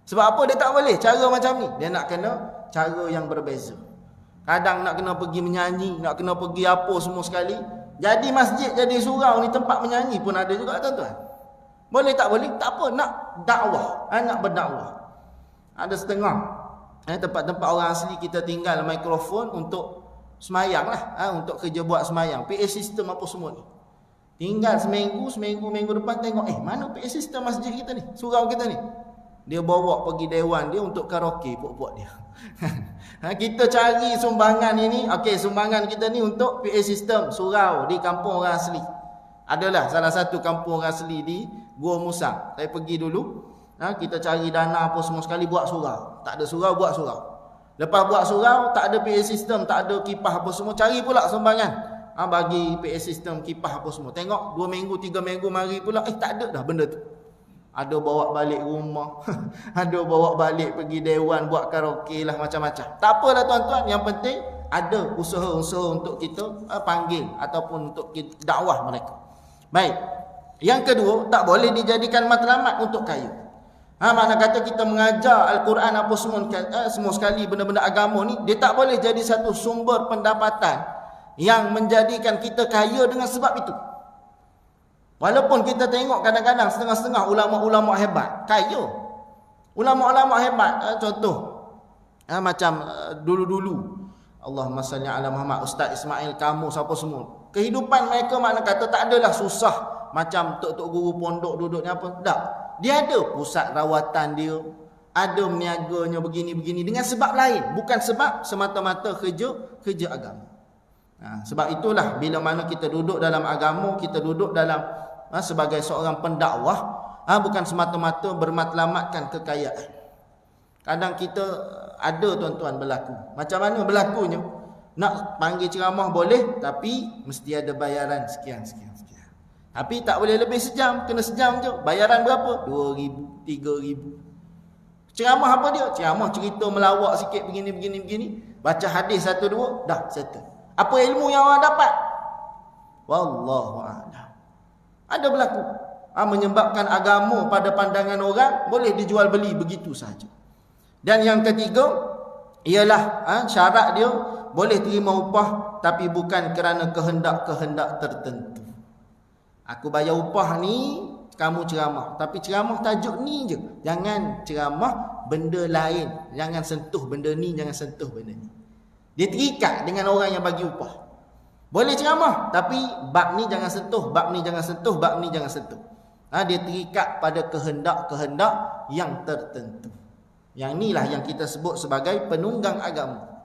Sebab apa dia tak boleh cara macam ni? Dia nak kena cara yang berbeza. Kadang nak kena pergi menyanyi, nak kena pergi apa semua sekali. Jadi masjid, jadi surau ni tempat menyanyi pun ada juga tuan-tuan. Boleh tak boleh? Tak apa, nak dakwah, nak berdakwah. Ada setengah tempat-tempat orang asli kita tinggal mikrofon untuk semayang lah, untuk kerja buat semayang. PA sistem apa semua ni. Tinggal seminggu depan tengok, mana PA sistem masjid kita ni, surau kita ni. Dia bawa pergi dewan dia untuk karaoke puak-puak dia. Kita cari sumbangan ini, sumbangan kita ni untuk PA sistem surau di kampung orang asli. Adalah salah satu kampung orang asli di Gua Musang. Saya pergi dulu, kita cari dana apa semua sekali buat surau. Tak ada surau, buat surau. Lepas buat surau, tak ada PA sistem, tak ada kipah apa semua, cari pula sumbangan. Bagi PA sistem, kipah apa semua. Tengok 2 minggu, 3 minggu mari pula, tak ada dah benda tu. Ada bawa balik rumah, ada bawa balik pergi dewan buat karaoke lah, macam-macam. Tak apalah tuan-tuan, yang penting ada usaha-usaha untuk kita panggil ataupun untuk kita dakwah mereka. Baik. Yang kedua, tak boleh dijadikan matlamat untuk kayu. Mana kata kita mengajar Al-Quran apa semua sekali benda-benda agama ni, dia tak boleh jadi satu sumber pendapatan yang menjadikan kita kaya dengan sebab itu. Walaupun kita tengok kadang-kadang setengah-setengah ulama-ulama hebat, kaya. Ulama-ulama hebat, contoh macam dulu-dulu, Allahumma salli ala Muhammad, Ustaz Ismail Kamus apa semua. Kehidupan mereka makna kata tak adalah susah macam tok-tok guru pondok duduk ni apa. Tak. Dia ada pusat rawatan dia, ada meniaganya begini-begini dengan sebab lain, bukan sebab semata-mata kerja agama. Sebab itulah bila mana kita duduk dalam agama, kita duduk dalam sebagai seorang pendakwah, bukan semata-mata bermatlamatkan kekayaan. Kadang kita ada tuan-tuan berlaku. Macam mana berlakunya? Nak panggil ceramah boleh, tapi mesti ada bayaran sekian. Tapi tak boleh lebih sejam, kena sejam je. Bayaran berapa? 2,000, 3,000. Ceramah apa dia? Ceramah cerita melawak sikit begini. Baca hadis 1-2, dah settle. Apa ilmu yang orang dapat? Wallahu a'lam. Ada berlaku. Menyebabkan agama pada pandangan orang boleh dijual beli begitu saja. Dan yang ketiga ialah syarat dia boleh terima upah tapi bukan kerana kehendak-kehendak tertentu. Aku bayar upah ni, kamu ceramah. Tapi ceramah tajuk ni je. Jangan ceramah benda lain. Jangan sentuh benda ni, jangan sentuh benda ni. Dia terikat dengan orang yang bagi upah. Boleh ceramah, tapi bab ni jangan sentuh, bab ni jangan sentuh, bab ni jangan sentuh. Dia terikat pada kehendak-kehendak yang tertentu. Yang inilah yang kita sebut sebagai penunggang agama.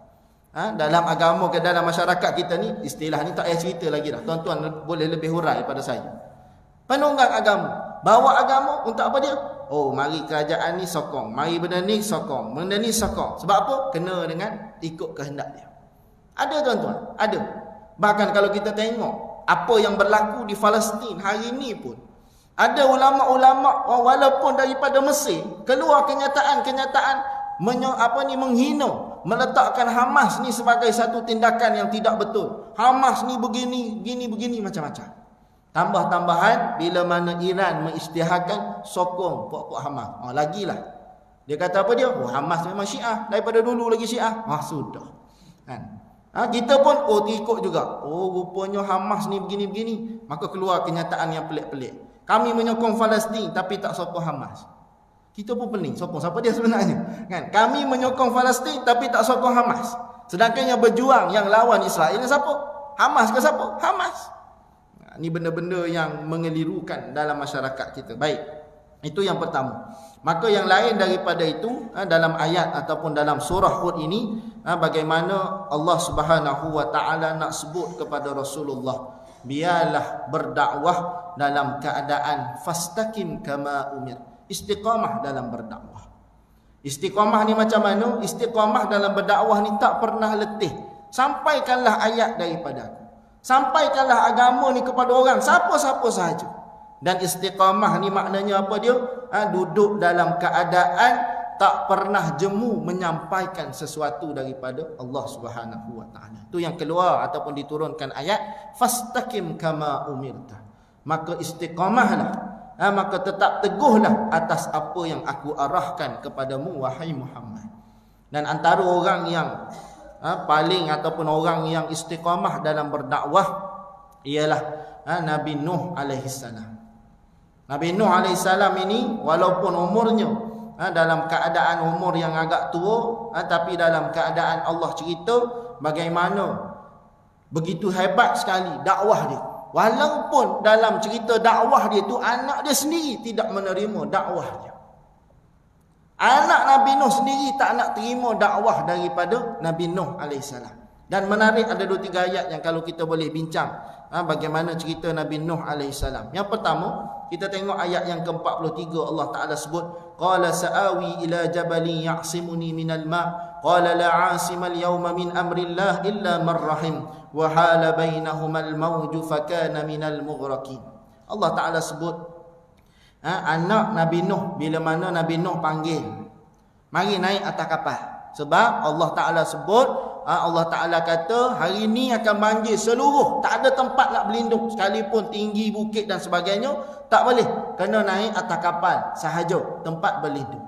Dalam agama ke dalam masyarakat kita ni, istilah ni tak payah cerita lagi dah. Tuan-tuan boleh lebih hurai pada saya. Penunggang agama. Bawa agama untuk apa dia? Oh, mari kerajaan ni sokong, mari benda ni sokong, benda ni sokong. Sebab apa? Kena dengan ikut kehendak dia. Ada tuan-tuan, ada. Bahkan kalau kita tengok apa yang berlaku di Palestin hari ini pun, ada ulama-ulama walaupun daripada Mesir keluar kenyataan-kenyataan menghina, meletakkan Hamas ni sebagai satu tindakan yang tidak betul. Hamas ni begini macam-macam. Tambah-tambahan bila mana Iran mengisytiharkan sokong puak-puak Hamas. Lagilah. Dia kata apa dia? Hamas memang Syiah, daripada dulu lagi Syiah. Sudah. Kan? Kita pun ikut juga. Rupanya Hamas ni begini-begini. Maka keluar kenyataan yang pelik-pelik. Kami menyokong Palestin tapi tak sokong Hamas. Kita pun pening, sokong siapa dia sebenarnya? Kan? Kami menyokong Palestin tapi tak sokong Hamas. Sedangkan yang berjuang, yang lawan Israel ni siapa? Hamas ke siapa? Hamas. Ini benda-benda yang mengelirukan dalam masyarakat kita. Baik, itu yang pertama. Maka yang lain daripada itu, dalam ayat ataupun dalam surah Hud ini, bagaimana Allah Subhanahu wa ta'ala nak sebut kepada Rasulullah, biarlah berdakwah dalam keadaan fastaqim kama umir. Istiqamah dalam berdakwah. Istiqamah ni macam mana? Istiqamah dalam berdakwah ni tak pernah letih. Sampaikanlah ayat daripada aku. Sampaikanlah agama ni kepada orang, siapa-siapa sahaja. Dan istiqamah ni maknanya apa dia? Duduk dalam keadaan tak pernah jemu menyampaikan sesuatu daripada Allah Subhanahu wa ta'ala. Itu yang keluar ataupun diturunkan ayat fastaqim kama umirta. Maka istiqamahlah, maka tetap teguhlah atas apa yang aku arahkan kepadamu wahai Muhammad. Dan antara orang yang paling ataupun orang yang istiqamah dalam berdakwah ialah Nabi Nuh alaihissalam. Nabi Nuh alaihissalam ini walaupun umurnya dalam keadaan umur yang agak tua, tapi dalam keadaan Allah cerita bagaimana begitu hebat sekali dakwah dia. Walaupun dalam cerita dakwah dia tu anak dia sendiri tidak menerima dakwah dia. Anak Nabi Nuh sendiri tak nak terima dakwah daripada Nabi Nuh alaihissalam. Dan menarik, ada 2-3 ayat yang kalau kita boleh bincang bagaimana cerita Nabi Nuh alaihissalam. Yang pertama, kita tengok ayat yang ke-43, Allah Ta'ala sebut, qala sa'awi ila jabalin ya'simuni minal ma' qala la 'asima al-yawma min amrillah illa man rahim wa hala bainahuma al-mawju fakana minal mughraqin. Allah Ta'ala sebut anak Nabi Nuh, bila mana Nabi Nuh panggil, mari naik atas kapal. Sebab Allah Ta'ala sebut, Allah Ta'ala kata hari ni akan panggil seluruh, tak ada tempat nak berlindung, sekalipun tinggi bukit dan sebagainya, tak boleh, kena naik atas kapal sahaja tempat berlindung.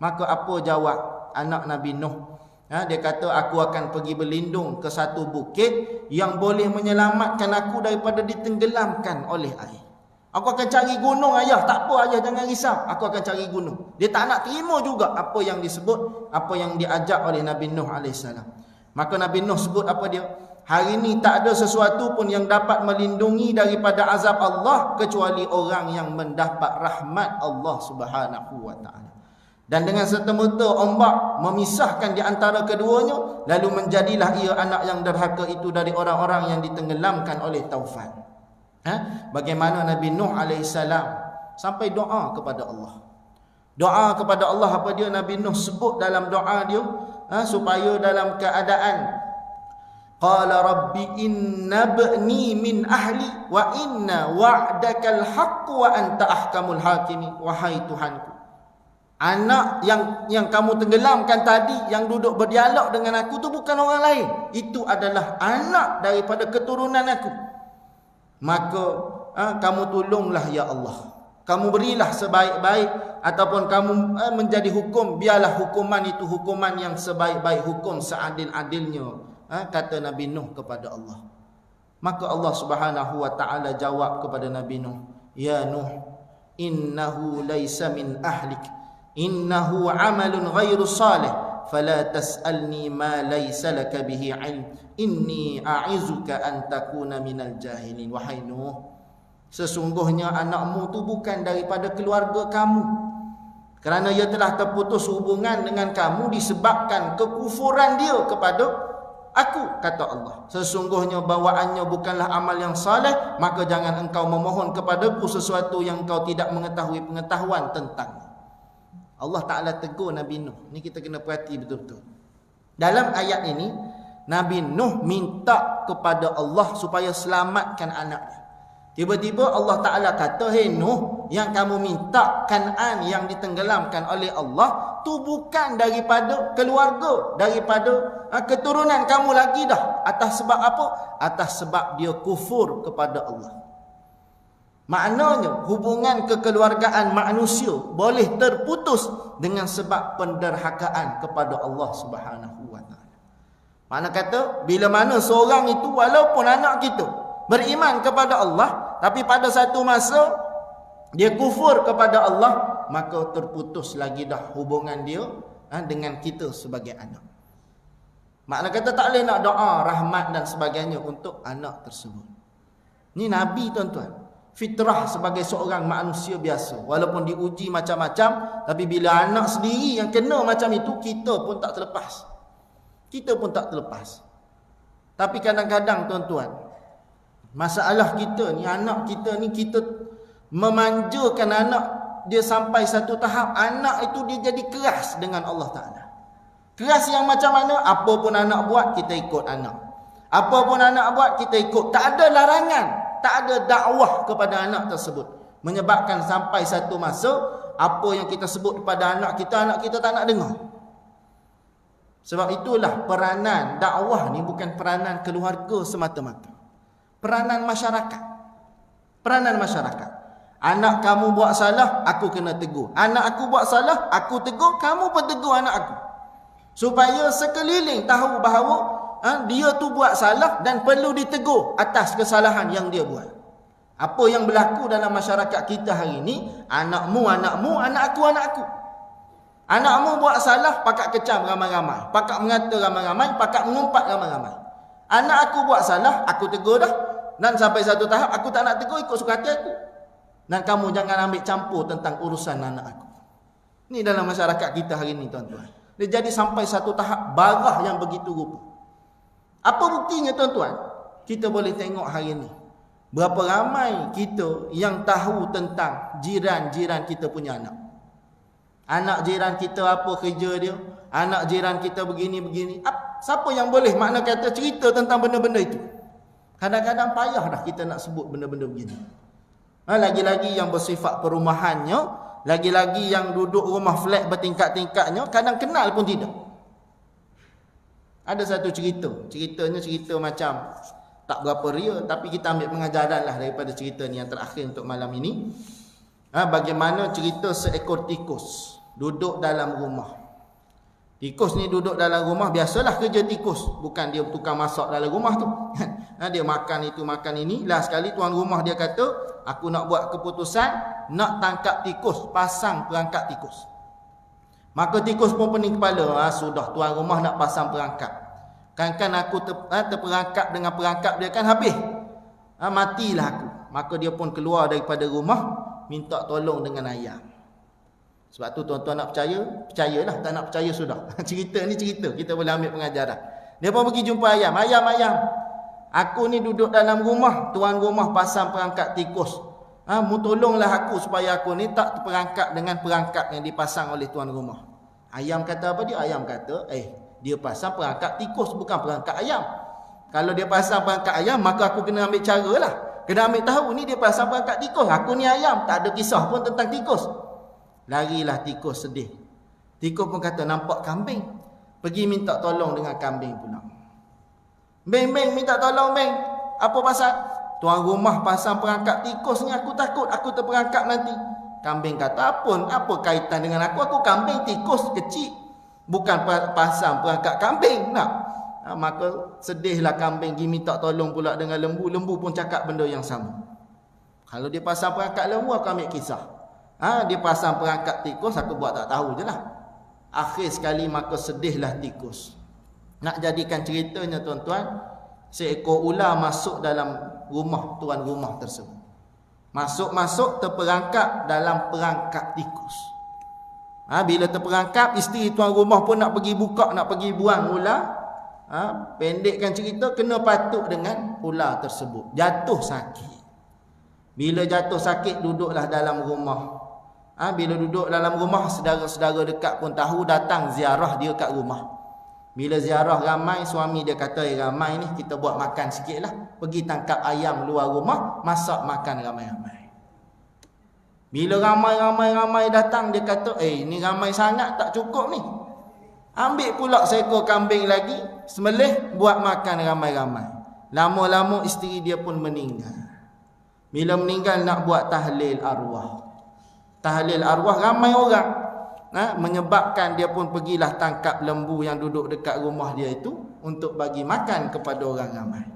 Maka apa jawab anak Nabi Nuh? Dia kata, aku akan pergi berlindung ke satu bukit yang boleh menyelamatkan aku daripada ditenggelamkan oleh air. Aku akan cari gunung, ayah. Tak apa ayah, jangan risau. Aku akan cari gunung. Dia tak nak terima juga apa yang disebut, apa yang diajak oleh Nabi Nuh alaihissalam. Maka Nabi Nuh sebut apa dia? Hari ini tak ada sesuatu pun yang dapat melindungi daripada azab Allah kecuali orang yang mendapat rahmat Allah Subhanahu wa ta'ala. Dan dengan serta-merta ombak memisahkan di antara keduanya, lalu menjadilah ia anak yang derhaka itu dari orang-orang yang ditenggelamkan oleh taufan. Bagaimana Nabi Nuh alaihissalam sampai doa kepada Allah. Doa kepada Allah apa dia? Nabi Nuh sebut dalam doa dia supaya dalam keadaan qala rabbi inna bni min ahli wa inna wa'dakal haqq wa anta ahkamul hakimin. Wahai Tuhanku, anak yang kamu tenggelamkan tadi, yang duduk berdialog dengan aku tu bukan orang lain, itu adalah anak daripada keturunan aku. Maka kamu tolonglah ya Allah, kamu berilah sebaik-baik ataupun kamu menjadi hukum, biarlah hukuman itu hukuman yang sebaik-baik hukum, seadil-adilnya, kata Nabi Nuh kepada Allah. Maka Allah Subhanahu wa ta'ala jawab kepada Nabi Nuh, ya Nuh, innahu laysa min ahlik, innahu amalun ghairu salih, fala tas'alni ma laysa laka bihi ilm, inni a'izuka an takuna minal jahilin. Wahai Nuh, sesungguhnya anakmu tu bukan daripada keluarga kamu, kerana ia telah terputus hubungan dengan kamu disebabkan kekufuran dia kepada aku, kata Allah. Sesungguhnya bawaannya bukanlah amal yang saleh, maka jangan engkau memohon kepadaku sesuatu yang engkau tidak mengetahui pengetahuan tentang. Allah Ta'ala tegur Nabi Nuh. Ni kita kena perhati betul-betul. Dalam ayat ini, Nabi Nuh minta kepada Allah supaya selamatkan anaknya. Tiba-tiba Allah Ta'ala kata, "Hei Nuh, yang kamu minta Kan'an yang ditenggelamkan oleh Allah tu bukan daripada keluarga, daripada keturunan kamu lagi dah." Atas sebab apa? Atas sebab dia kufur kepada Allah. Maknanya hubungan kekeluargaan manusia boleh terputus dengan sebab penderhakaan kepada Allah Subhanahu wa taala. Makna kata bila mana seorang itu walaupun anak kita beriman kepada Allah tapi pada satu masa dia kufur kepada Allah, maka terputus lagi dah hubungan dia dengan kita sebagai anak. Makna kata tak boleh nak doa rahmat dan sebagainya untuk anak tersebut. Ni Nabi tuan-tuan. Fitrah sebagai seorang manusia biasa, walaupun diuji macam-macam, tapi bila anak sendiri yang kena macam itu, kita pun tak terlepas. Kita pun tak terlepas. Tapi kadang-kadang tuan-tuan, masalah kita ni, anak kita ni, kita memanjakan anak dia sampai satu tahap, anak itu dia jadi keras dengan Allah Ta'ala. Keras yang macam mana? Apa pun anak buat, kita ikut anak. Apa pun anak buat, kita ikut. Tak ada larangan, tak ada dakwah kepada anak tersebut. Menyebabkan sampai satu masa, apa yang kita sebut kepada anak kita tak nak dengar. Sebab itulah peranan dakwah ni bukan peranan keluarga semata-mata. Peranan masyarakat. Peranan masyarakat. Anak kamu buat salah, aku kena tegur. Anak aku buat salah, aku tegur, kamu pun tegur anak aku. Supaya sekeliling tahu bahawa dia tu buat salah dan perlu ditegur atas kesalahan yang dia buat. Apa yang berlaku dalam masyarakat kita hari ini, anakmu, anak aku. Anakmu buat salah, pakak kecam ramai-ramai, pakak mengata ramai-ramai, pakak mengumpat ramai-ramai. Anak aku buat salah, aku tegur dah. Dan sampai satu tahap, aku tak nak tegur, ikut suka hati aku. Dan kamu jangan ambil campur tentang urusan anak aku. Ini dalam masyarakat kita hari ini tuan-tuan. Dia jadi sampai satu tahap barah yang begitu rupa. Apa buktinya tuan-tuan? Kita boleh tengok hari ini. Berapa ramai kita yang tahu tentang jiran-jiran kita punya anak. Anak jiran kita apa kerja dia? Anak jiran kita begini-begini. Siapa yang boleh makna kata cerita tentang benda-benda itu? Kadang-kadang payah dah kita nak sebut benda-benda begini. Lagi-lagi yang bersifat perumahannya, lagi-lagi yang duduk rumah flat bertingkat-tingkatnya, kadang kenal pun tidak. Ada satu ceritanya cerita macam tak berapa real, tapi kita ambil pengajaran lah daripada cerita ni yang terakhir untuk malam ini. Bagaimana cerita seekor tikus duduk dalam rumah. Tikus ni duduk dalam rumah, biasalah kerja tikus, bukan dia tukang masak dalam rumah tu. Dia makan itu makan ini. Last sekali tuan rumah dia kata, aku nak buat keputusan nak tangkap tikus, pasang perangkap tikus. Maka tikus pun pening kepala. Sudah tuan rumah nak pasang perangkap. Kan aku terperangkap dengan perangkap dia kan habis. Matilah aku. Maka dia pun keluar daripada rumah, minta tolong dengan ayam. Sebab tu tuan-tuan nak percaya, percayalah. Tak nak percaya sudah. Cerita ni cerita, kita boleh ambil pengajaran. Dia pun pergi jumpa ayam. Ayam. Aku ni duduk dalam rumah, tuan rumah pasang perangkap tikus. Mu tolonglah aku supaya aku ni tak terperangkap dengan perangkap yang dipasang oleh tuan rumah. Ayam kata apa dia? Ayam kata, dia pasang perangkap tikus, bukan perangkap ayam. Kalau dia pasang perangkap ayam, maka aku kena ambil cara lah. Kena ambil tahu ni dia pasang perangkap tikus. Aku ni ayam, tak ada kisah pun tentang tikus. Larilah tikus sedih. Tikus pun kata, nampak kambing. Pergi minta tolong dengan kambing pula. Beng, minta tolong beng. Apa pasal? Tuan rumah pasang perangkap tikus ni, aku takut aku terperangkap nanti. Kambing kata, apa kaitan dengan aku? Aku kambing, tikus kecil. Bukan pasang perangkap kambing nak. Maka sedihlah kambing pergi minta tolong pula dengan lembu. Lembu pun cakap benda yang sama. Kalau dia pasang perangkap lembu, aku ambil kisah. Dia pasang perangkap tikus, aku buat tak tahu je lah. Akhir sekali maka sedihlah tikus. Nak jadikan ceritanya tuan-tuan, seekor ular masuk dalam rumah tuan rumah tersebut. Masuk terperangkap dalam perangkap tikus. Bila terperangkap, isteri tuan rumah pun nak pergi buka, nak pergi buang ular. Pendekkan cerita, kena patuk dengan ular tersebut. Jatuh sakit. Bila jatuh sakit, duduklah dalam rumah. Bila duduk dalam rumah, saudara-saudara dekat pun tahu, datang ziarah dia kat rumah. Bila ziarah ramai, suami dia kata, ramai ni kita buat makan sikit lah. Pergi tangkap ayam luar rumah, masak makan ramai-ramai. Bila ramai datang, dia kata, ni ramai sangat tak cukup ni. Ambil pula seekor kambing lagi, sembelih, buat makan ramai-ramai. Lama-lama isteri dia pun meninggal. Bila meninggal nak buat tahlil arwah. Tahlil arwah ramai orang. Menyebabkan dia pun pergilah tangkap lembu yang duduk dekat rumah dia itu untuk bagi makan kepada orang ramai.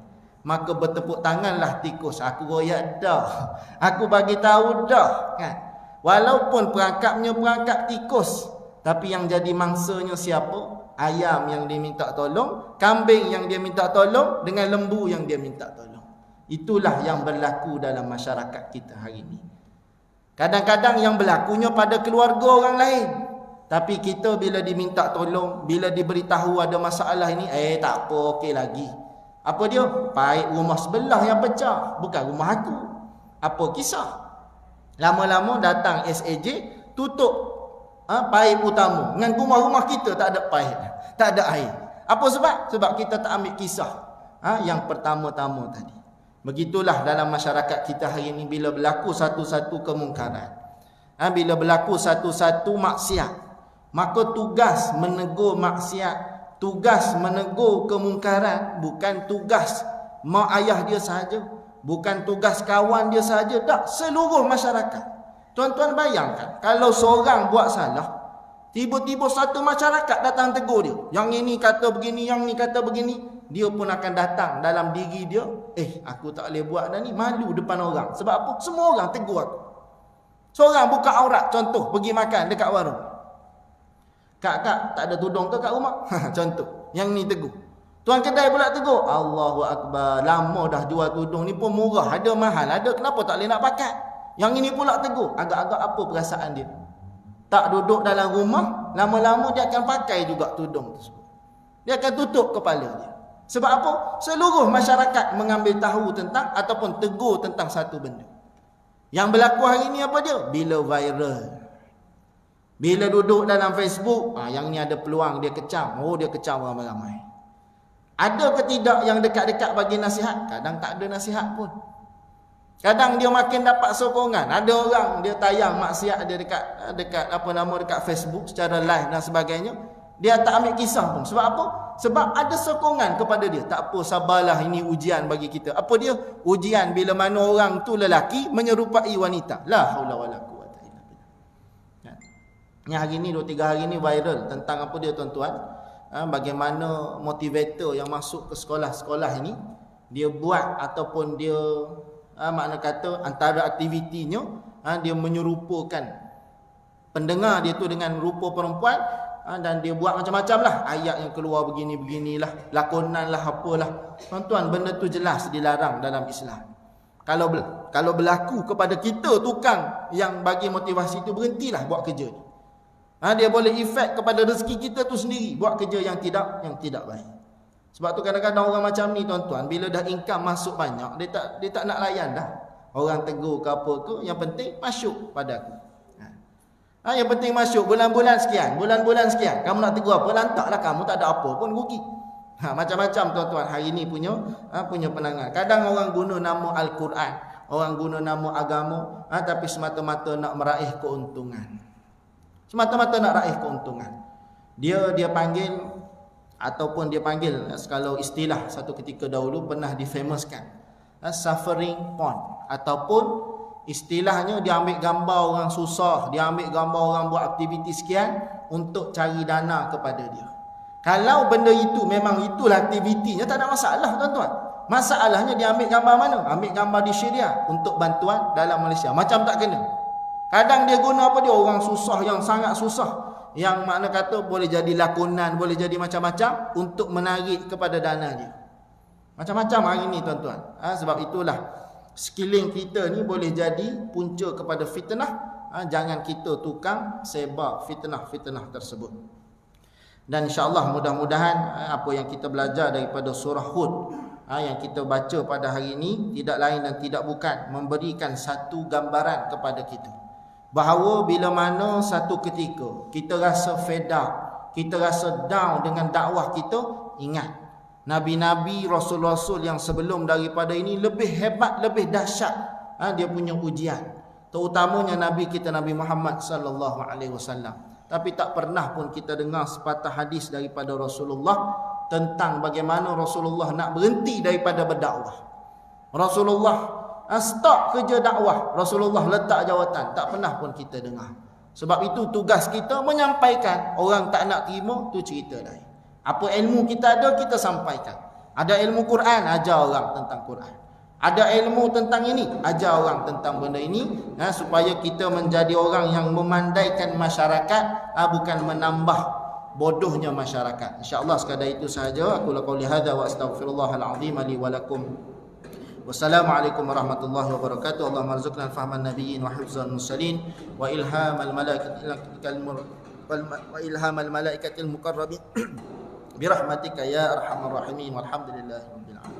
Maka bertepuk tanganlah tikus. Aku royak dah. Aku bagi tahu dah. Kan? Walaupun perangkapnya perangkap tikus, tapi yang jadi mangsanya siapa? Ayam yang dia minta tolong, kambing yang dia minta tolong, dengan lembu yang dia minta tolong. Itulah yang berlaku dalam masyarakat kita hari ini. Kadang-kadang yang berlakunya pada keluarga orang lain. Tapi kita bila diminta tolong, bila diberitahu ada masalah ini, tak apa, okey lagi. Apa dia? Paip rumah sebelah yang pecah, bukan rumah aku. Apa kisah? Lama-lama datang SAJ, tutup paip utama. Dengan rumah-rumah kita tak ada paip, tak ada air. Apa sebab? Sebab kita tak ambil kisah yang pertama-tama tadi. Begitulah dalam masyarakat kita hari ini, bila berlaku satu-satu kemungkaran, bila berlaku satu-satu maksiat, maka tugas menegur maksiat, tugas menegur kemungkaran bukan tugas mak ayah dia sahaja, bukan tugas kawan dia sahaja, tak, seluruh masyarakat. Tuan-tuan bayangkan, kalau seorang buat salah, tiba-tiba satu masyarakat datang tegur dia. Yang ini kata begini, yang ni kata begini. Dia pun akan datang dalam diri dia, aku tak boleh buat dah ni, malu depan orang. Sebab apa? Semua orang tegur aku. Seorang buka aurat, contoh, pergi makan dekat warung. Kak, tak ada tudung ke kat rumah? Contoh, yang ni tegur. Tuan kedai pula tegur, Allahu Akbar, lama dah jual tudung ni pun murah, ada mahal, ada, kenapa tak boleh nak pakai? Yang ini pula tegur, agak-agak apa perasaan dia? Tak duduk dalam rumah, lama-lama dia akan pakai juga tudung tersebut. Dia akan tutup kepala dia. Sebab apa? Seluruh masyarakat mengambil tahu tentang ataupun tegur tentang satu benda. Yang berlaku hari ini apa dia? Bila viral. Bila duduk dalam Facebook, yang ni ada peluang dia kecam. Dia kecam ramai-ramai. Ada ke tidak yang dekat-dekat bagi nasihat? Kadang tak ada nasihat pun. Kadang dia makin dapat sokongan. Ada orang dia tayang maksiat dia dekat Facebook secara live dan sebagainya. Dia tak ambil kisah pun. Sebab apa? Sebab ada sokongan kepada dia. Tak apa, sabarlah, ini ujian bagi kita. Apa dia? Ujian bila mana orang tu lelaki menyerupai wanita. La haula wala quwata illa billah. Yang hari ni 2-3 hari ni viral tentang apa dia tuan-tuan? Bagaimana motivator yang masuk ke sekolah-sekolah ini, dia buat ataupun dia makna kata antara aktivitinya dia menyerupakan pendengar dia tu dengan rupa perempuan, dan dia buat macam-macam lah, ayat yang keluar begini-beginilah, lakonan lah, apalah. Tuan-tuan, benda tu jelas dilarang dalam Islam. Kalau berlaku kepada kita tukang yang bagi motivasi tu, berhentilah buat kerja ni. Dia boleh efek kepada rezeki kita tu sendiri, buat kerja yang tidak baik. Sebab tu kadang-kadang orang macam ni tuan-tuan, bila dah income masuk banyak, dia tak nak layan dah. Orang tegur ke apa ke, yang penting masuk pada aku. Yang penting masuk bulan-bulan sekian. Kamu nak tegur apa? Lantaklah, kamu tak ada apa pun, rugi. Macam-macam tuan-tuan hari ni punya penangan. Kadang orang guna nama Al-Quran, orang guna nama agama, tapi semata-mata nak meraih keuntungan. Semata-mata nak raih keuntungan. Dia panggil ataupun dia panggil, kalau istilah satu ketika dahulu pernah difamouskan, suffering porn, ataupun istilahnya dia ambil gambar orang susah, dia ambil gambar orang buat aktiviti sekian untuk cari dana kepada dia. Kalau benda itu memang itulah aktivitinya, tak ada masalah tuan-tuan. Masalahnya dia ambil gambar mana? Ambil gambar di Syria untuk bantuan dalam Malaysia. Macam tak kena. Kadang dia guna apa dia? Orang susah, yang sangat susah, yang makna kata boleh jadi lakonan, boleh jadi macam-macam untuk menarik kepada dana dia. Macam-macam hari ni tuan-tuan. Sebab itulah skilling kita ni boleh jadi punca kepada fitnah. Jangan kita tukang sebar fitnah-fitnah tersebut. Dan insya-Allah mudah-mudahan apa yang kita belajar daripada surah Hud yang kita baca pada hari ini tidak lain dan tidak bukan memberikan satu gambaran kepada kita. bahawa bila mana satu ketika kita rasa fed up, kita rasa down dengan dakwah kita, ingat nabi-nabi, rasul-rasul yang sebelum daripada ini lebih hebat, lebih dahsyat dia punya ujian, terutamanya nabi kita Nabi Muhammad sallallahu alaihi wasallam. Tapi tak pernah pun kita dengar sepatah hadis daripada Rasulullah tentang bagaimana Rasulullah nak berhenti daripada berdakwah. Rasulullah stop kerja dakwah, Rasulullah letak jawatan, tak pernah pun kita dengar. Sebab itu tugas kita menyampaikan. Orang tak nak terima, tu cerita lain. Apa ilmu kita ada, kita sampaikan. Ada ilmu Quran, ajar orang tentang Quran. Ada ilmu tentang ini, ajar orang tentang benda ini, supaya kita menjadi orang yang memandaikan masyarakat, bukan menambah bodohnya masyarakat. InsyaAllah sekadar itu sahaja. Aku laqawli hadha wa astaghfirullahal azim li wa lakum. Wassalamualaikum warahmatullahi wabarakatuh. Allahumma arzuqna al-fahman nabiyyin wa hifzal mursalin wa ilhamal malaikatil muqarrabin birahmatika ya arhamar rahimin walhamdulillahi rabbil alamin.